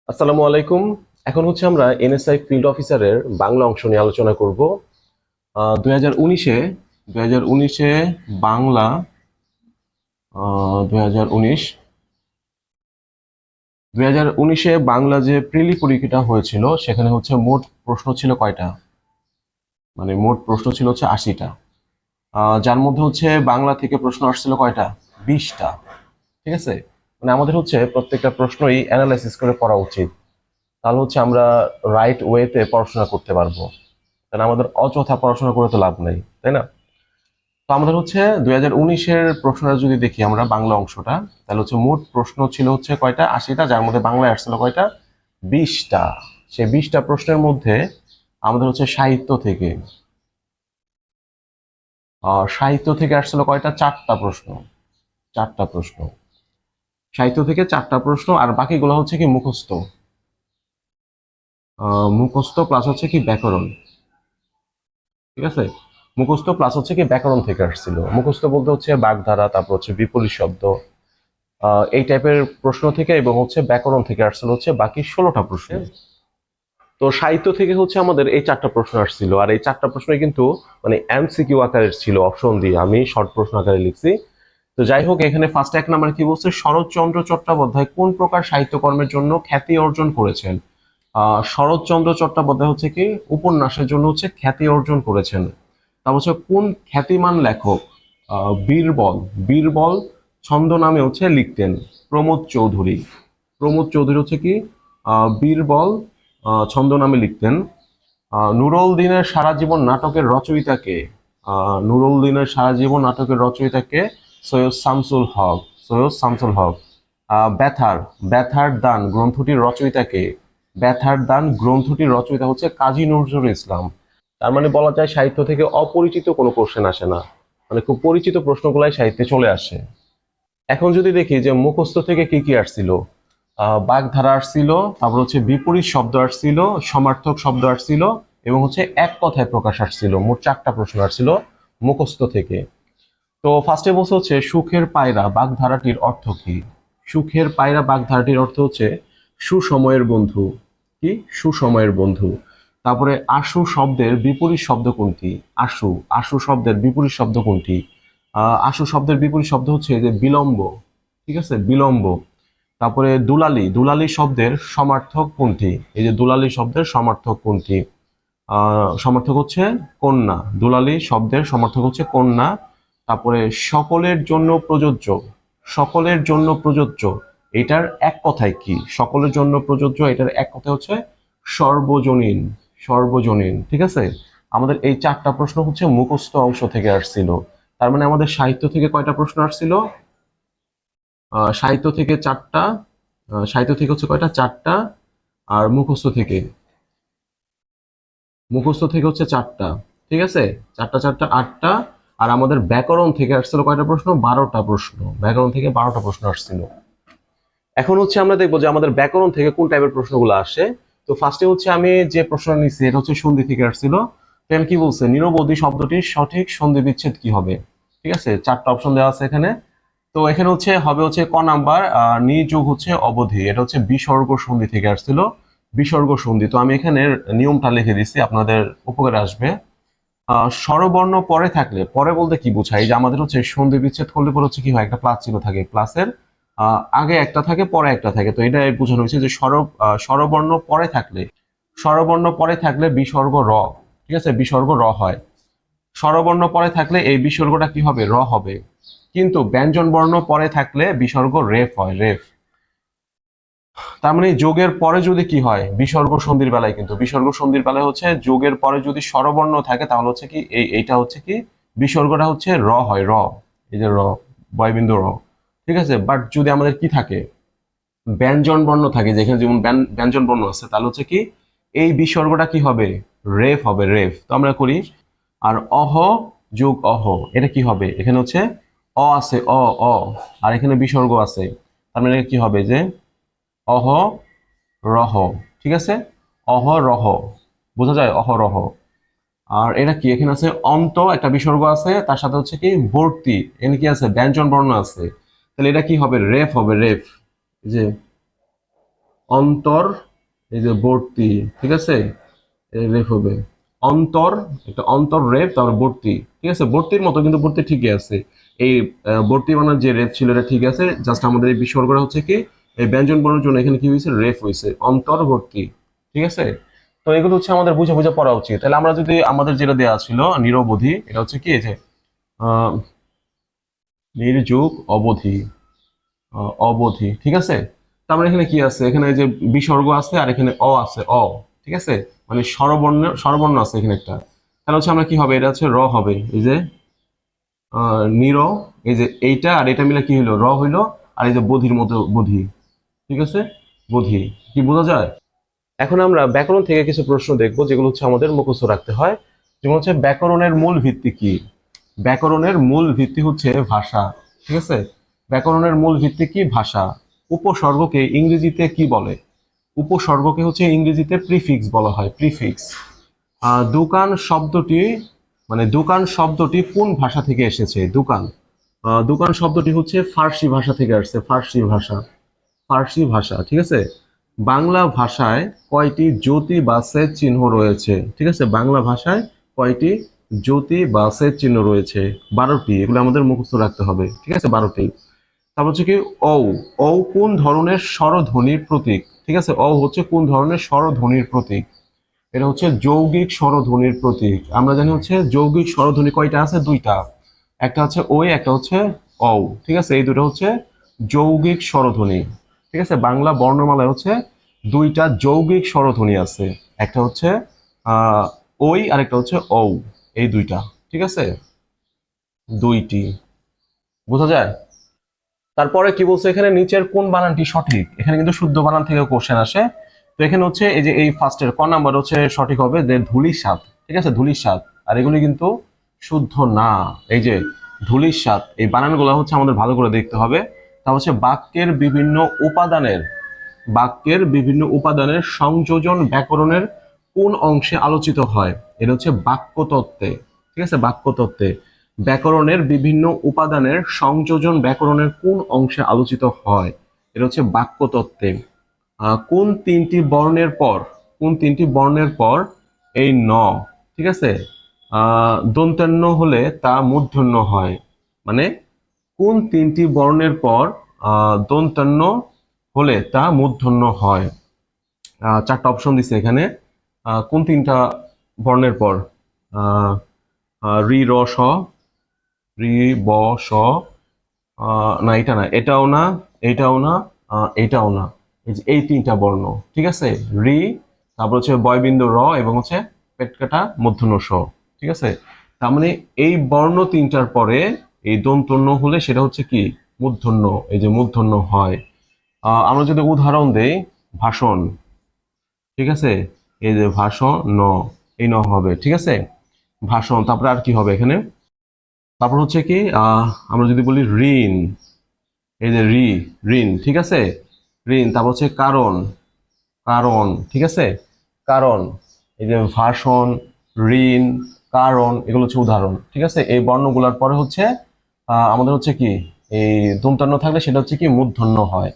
আসসালামু আলাইকুম। এখন হচ্ছে আমরা এনএসআই ফিল্ড অফিসারের বাংলা অংশ নিয়ে আলোচনা করব। 2019-এ 2019-এ বাংলা 2019 2019-এ বাংলা যে প্রিলি পরীক্ষাটা হয়েছিল সেখানে হচ্ছে মোট প্রশ্ন ছিল কয়টা? মানে মোট প্রশ্ন ছিল হচ্ছে 80টা। যার মধ্যে হচ্ছে বাংলা থেকে প্রশ্ন আসছিল কয়টা? 20টা। ঠিক আছে, মানে আমাদের হচ্ছে প্রত্যেকটা প্রশ্নই অ্যানালাইসিস করে পড়া উচিত। তাহলে হচ্ছে আমরা রাইট ওয়েতে পড়াশোনা করতে পারবো। তাহলে আমাদের অযথা পড়াশোনা করে তো লাভ নাই, তাই না? তো আমাদের হচ্ছে 2019-এর প্রশ্নটা যদি দেখি আমরা বাংলা অংশটা, তাহলে হচ্ছে মোট প্রশ্ন ছিল হচ্ছে কয়টা? 80টা, যার মধ্যে বাংলায় আসছিল কয়টা? 20টা। সেই 20টা প্রশ্নের মধ্যে আমাদের হচ্ছে সাহিত্য থেকে আসছিল কয়টা? 4টা প্রশ্ন। 4টা প্রশ্ন সাহিত্য থেকে, 4টা প্রশ্ন। আর বাকিগুলো হচ্ছে কি মুখস্থ। মুখস্থ প্লাস হচ্ছে কি ব্যাকরণ। ঠিক আছে, মুখস্থ প্লাস হচ্ছে কি ব্যাকরণ থেকে আসছিল। মুখস্থ বলতে হচ্ছে বাগধারা, তারপর হচ্ছে বিপরীত শব্দ, এই টাইপের প্রশ্ন থেকে, এবং হচ্ছে ব্যাকরণ থেকে আসছিল হচ্ছে বাকি 16টা প্রশ্ন। তো সাহিত্য থেকে হচ্ছে আমাদের এই 4টা প্রশ্ন আসছিল, আর এই 4টা প্রশ্নই কিন্তু মানে এমসিকিউ আকারের ছিল, অপশন দিয়ে আমি শর্ট প্রশ্ন আকারে লিখছি। তো যাই হোক, এখানে ফার্স্ট এক নাম্বার কি বলছে? শরৎচন্দ্র চট্টোপাধ্যায় কোন প্রকার সাহিত্যকর্মের জন্য খ্যাতি অর্জন করেছেন? শরৎচন্দ্র চট্টোপাধ্যায় হচ্ছে কি উপন্যাসের জন্য হচ্ছে খ্যাতি অর্জন করেছেন। তা হচ্ছে কোন খ্যাতিমান লেখক বীরবল বীরবল ছন্দ নামে হচ্ছে লিখতেন? প্রমোদ চৌধুরী। প্রমোদ চৌধুরী হচ্ছে কি বীরবল ছন্দ নামে লিখতেন। নুরুল দিনের সারা জীবন নাটকের রচয়িতাকে? নুরুল দিনের সারা জীবন নাটকের রচয়িতাকে? সৈয়দ শামসুল হক। সৈয়দ শামসুল হক। ব্যথার ব্যথার দান গ্রন্থটির রচয়িতাকে? ব্যথার দান গ্রন্থটির রচয়িতা হচ্ছে কাজী নজরুল ইসলাম। তার মানে বলা যায় সাহিত্য থেকে অপরিচিত কোনো কোশ্চেন আসে না, মানে খুব পরিচিত প্রশ্নগুলাই সাহিত্যে চলে আসে। এখন যদি দেখি যে মুখস্থ থেকে কি কি আসছিল, বাগধারা আসছিল, তারপর হচ্ছে বিপরীত শব্দ আসছিল, সমার্থক শব্দ আসছিল, এবং হচ্ছে এক কথায় প্রকাশ আসছিল। মোট 4টা প্রশ্ন আসছিল মুখস্থ থেকে। তো ফার্স্টে বলছে হচ্ছে সুখের পায়রা বাগধারাটির অর্থ কি? সুখের পায়রা বাগধারাটির অর্থ হচ্ছে সুসময়ের বন্ধু। কি? সুসময়ের বন্ধু। তারপরে আশু শব্দের বিপরীত শব্দ কোনটি? আশু আশু শব্দের বিপরীত শব্দ কোনটি? আশু শব্দের বিপরীত শব্দ হচ্ছে যে বিলম্ব। ঠিক আছে, বিলম্ব। তারপরে দুলালি দুলালি শব্দের সমার্থক কোনটি? এই যে দুলালি শব্দের সমার্থক কোনটি? সমার্থক হচ্ছে কন্যা। দুলালি শব্দের সমার্থক হচ্ছে কন্যা। তারপরে সকলের জন্য প্রযোজ্য। সকলের জন্য প্রযোজ্য এটার এক কথায় কি? সকলের জন্য প্রযোজ্য এটার এক কথায় হচ্ছে সর্বজনীন। সর্বজনীন। ঠিক আছে, আমাদের এই 4টা প্রশ্ন হচ্ছে মুখস্থ অংশ থেকে আসছিল। তার মানে আমাদের সাহিত্য থেকে কয়টা প্রশ্ন আসছিল? সাহিত্য থেকে 4টা। সাহিত্য থেকে হচ্ছে কয়টা? 4টা। আর মুখস্থ থেকে হচ্ছে 4টা। ঠিক আছে, 4টা 4টা 8টা। আর আমাদের ব্যাকরণ থেকে আসছিল কয়টা প্রশ্ন? 12টা প্রশ্ন। ব্যাকরণ থেকে 12টা প্রশ্ন আসছিল। এখন হচ্ছে আমরা দেখবো যে আমাদের ব্যাকরণ থেকে কোন টাইপের প্রশ্নগুলো আসে। তো ফার্স্টে হচ্ছে আমি যে প্রশ্নটা নিচ্ছি এটা হচ্ছে সন্ধি থেকে আসছিল। দেন কি বলছে? নিরবধি শব্দটির সঠিক সন্ধি বিচ্ছেদ কি হবে? ঠিক আছে, 4টা অপশন দেওয়া আছে এখানে। তো এখানে হবে ক নাম্বার, নি যোগ হচ্ছে অবধি, এটা হচ্ছে বিসর্গ সন্ধি থেকে আসছিল। বিসর্গ সন্ধি। তো আমি এখানে নিয়মটা লিখে দিচ্ছি, আপনাদের উপকারে আসবে। স্বরবর্ণ পরে থাকলে, পরে বলতে কি বোঝায়? এই যে আমাদের হচ্ছে সন্ধি বিচ্ছেদ করলে পরে হচ্ছে কি হয়? একটা প্লাস চিহ্ন থাকে, প্লাসের আগে একটা থাকে, পরে একটা থাকে। তো এটা বোঝানো হয়েছে যে স্বরবর্ণ পরে থাকলে, স্বরবর্ণ পরে থাকলে বিসর্গ র। ঠিক আছে, বিসর্গ র হয়। স্বরবর্ণ পরে থাকলে এই বিসর্গটা কি হবে? র হবে। কিন্তু ব্যঞ্জন বর্ণ পরে থাকলে বিসর্গ রেফ হয়, রেফ। তার মানে যোগের পরে যদি কি হয়? বিসর্গ সন্ধির বেলায়, কিন্তু বিসর্গ সন্ধির বেলায় হচ্ছে যোগের পরে যদি স্বরবর্ণ থাকে তাহলে হচ্ছে কি এইটা হচ্ছে কি বিসর্গটা হচ্ছে র হয়, র। এই যে র, বয়বিন্দু র। ঠিক আছে, বাট যদি আমাদের কি থাকে? ব্যঞ্জন বর্ণ থাকে, যেখানে যেমন ব্যঞ্জন বর্ণ আছে, তাহলে হচ্ছে কি এই বিসর্গটা কি হবে? রেফ হবে, রেফ। তো আমরা করি। আর অহ যোগ অহ, এটা কি হবে? এখানে হচ্ছে অ আছে, অ অ, আর এখানে বিসর্গ আছে। তার মানে কি হবে? যে অহ রহ। ঠিক আছে, অহ রহ, বোঝা যায়? অহ রহ। আর এটা কি? এখানে আছে অন্ত, একটা বিসর্গ আছে, তার সাথে হচ্ছে কি বর্তি, এখানে কি আছে? ব্যঞ্জন বর্ণ আছে। তাহলে এটা কি হবে? রেফ হবে, রেফ। এই যে অন্তর, এই যে বর্তি, ঠিক আছে, রেফ হবে অন্তর, একটা অন্তর রেফ, তারপর বর্তি, ঠিক আছে, বর্তির মতো কিন্তু বর্তি ঠিকই আছে। এই বর্তি বানার যে রেফ ছিল এটা ঠিক আছে, জাস্ট আমাদের এই বিসর্গটা হচ্ছে কি এই ব্যঞ্জন বর্ণের জন্য এখানে কি হয়েছে, রেফ হয়েছে, অন্তর্বর্তী, ঠিক আছে। তো এগুলো হচ্ছে আমাদের বুঝে বুঝে পড়া উচিত। তাহলে আমরা যদি আমাদের যেটা দেওয়া ছিল নিরবধি, এটা হচ্ছে কি এই যে আহ নির্যুগ অবধি, অবধি, ঠিক আছে। তারপরে এখানে কি আছে, এখানে যে বিসর্গ আছে আর এখানে অ আছে, অ, ঠিক আছে, মানে স্বরবর্ণ, স্বরবর্ণ আছে এখানে একটা। তাহলে হচ্ছে আমরা কি হবে, এটা হচ্ছে র হবে, এই যে নির, এই যে এইটা আর এটা মিলে কি হইলো, র হইলো, আর এই যে বধির মতো বধি, ঠিক আছে, বধি, কি বোঝা যায়। এখন আমরা ব্যাকরণ থেকে কিছু প্রশ্ন দেখবো যেগুলো হচ্ছে আমাদের মুখস্থ রাখতে হয়। যেমন হচ্ছে ব্যাকরণের মূল ভিত্তি কি। ব্যাকরণের মূল ভিত্তি হচ্ছে ভাষা, ঠিক আছে। ব্যাকরণের মূল ভিত্তি কি, ভাষা। উপসর্গকে ইংরেজিতে কি বলে, উপসর্গকে হচ্ছে ইংরেজিতে প্রিফিক্স বলা হয়, প্রিফিক্স। দোকান শব্দটি, মানে দোকান শব্দটি কোন ভাষা থেকে এসেছে, দোকান, দোকান শব্দটি হচ্ছে ফার্সি ভাষা থেকে আসছে, ফার্সি ভাষা, ফার্সি ভাষা, ঠিক আছে। বাংলা ভাষায় কয়টি জ্যোতি বা সেচ চিহ্ন রয়েছে, ঠিক আছে, বাংলা ভাষায় কয়টি জ্যোতি বা সেচ চিহ্ন রয়েছে, 12টি, এগুলো আমাদের মুখস্থ রাখতে হবে, ঠিক আছে, 12টি। তারপর হচ্ছে কি ঔ, ঔ কোন ধরনের স্বরধ্বনির প্রতীক, ঠিক আছে, ঔ হচ্ছে কোন ধরনের স্বরধ্বনির প্রতীক, এটা হচ্ছে যৌগিক স্বরধ্বনির প্রতীক। আমরা জানি হচ্ছে যৌগিক স্বরধ্বনি কয়টা আছে, দুইটা, একটা হচ্ছে ওই, একটা হচ্ছে ঔ, ঠিক আছে, এই দুটো হচ্ছে যৌগিক স্বরধ্বনি, ঠিক আছে। বাংলা বর্ণমালায় হচ্ছে দুইটা যৌগিক স্বরধ্বনি আছে, একটা হচ্ছে আহ ওই আর একটা হচ্ছে ঔ, এই দুইটা, ঠিক আছে, দুইটি, বোঝা যায়। তারপরে কি বলছে এখানে, নিচের কোন বানানটি সঠিক, এখানে কিন্তু শুদ্ধ বানান থেকে কোশ্চেন আসে। তো এখানে হচ্ছে এই যে এই ফার্স্টের ক নাম্বার হচ্ছে সঠিক হবে, যে ধুলির স্বাদ, ঠিক আছে, ধুলির স্বাদ, আর এগুলি কিন্তু শুদ্ধ না। এই যে ধুলির স্বাদ, এই বানানগুলো হচ্ছে আমাদের ভালো করে দেখতে হবে। তা হচ্ছে বাক্যের বিভিন্ন উপাদানের, বাক্যের বিভিন্ন উপাদানের সংযোজন ব্যাকরণের কোন অংশে আলোচিত হয়, এটা হচ্ছে বাক্যতত্ত্বে, ঠিক আছে, বাক্যতত্ত্বে ব্যাকরণের বিভিন্ন উপাদানের সংযোজন ব্যাকরণের কোন অংশে আলোচিত হয়, এটা হচ্ছে বাক্যতত্ত্বে। কোন তিনটি বর্ণের পর, কোন তিনটি বর্ণের পর এই ন, ঠিক আছে, দন্ত্যান্ন হলে তা মূর্ধন্য হয়, মানে কোন তিনটি বর্ণের পর দন্ত্যান্ন হলে তা মূর্ধন্য হয়। চারটা অপশন দিছে এখানে, কোন তিনটা বর্ণের পর, আহ, রি র স, রি ব স, না এটা না, এটাও না, এটাও না, এটাও না, এই যে এই তিনটা বর্ণ, ঠিক আছে, রি, তারপর হচ্ছে বয়বিন্দু র, এবং হচ্ছে পেট কাটা মূর্ধন্য স, ঠিক আছে। তার মানে এই বর্ণ তিনটার পরে এই দন্তন্য হলে সেটা হচ্ছে কি, মূর্ধন্য, এই যে মূর্ধন্য হয়। আমরা যদি উদাহরণ দেই, ভাষণ, ঠিক আছে, এই যে ভাষণ ন, এই ন হবে, ঠিক আছে, ভাষণ। তারপরে আর কি হবে এখানে, তারপর হচ্ছে কি আমরা যদি বলি ঋণ, এই যে ঋণ, ঠিক আছে, ঋণ। তারপর হচ্ছে কারণ, কারণ, ঠিক আছে, কারণ, এই যে ভাষণ, ঋণ, কারণ, এগুলো হচ্ছে উদাহরণ, ঠিক আছে। এই বর্ণগুলোর পরে হচ্ছে আমাদের হচ্ছে কি, এই দন্তান্ন থাকলে সেটা হচ্ছে কি মূর্ধন্য হয়।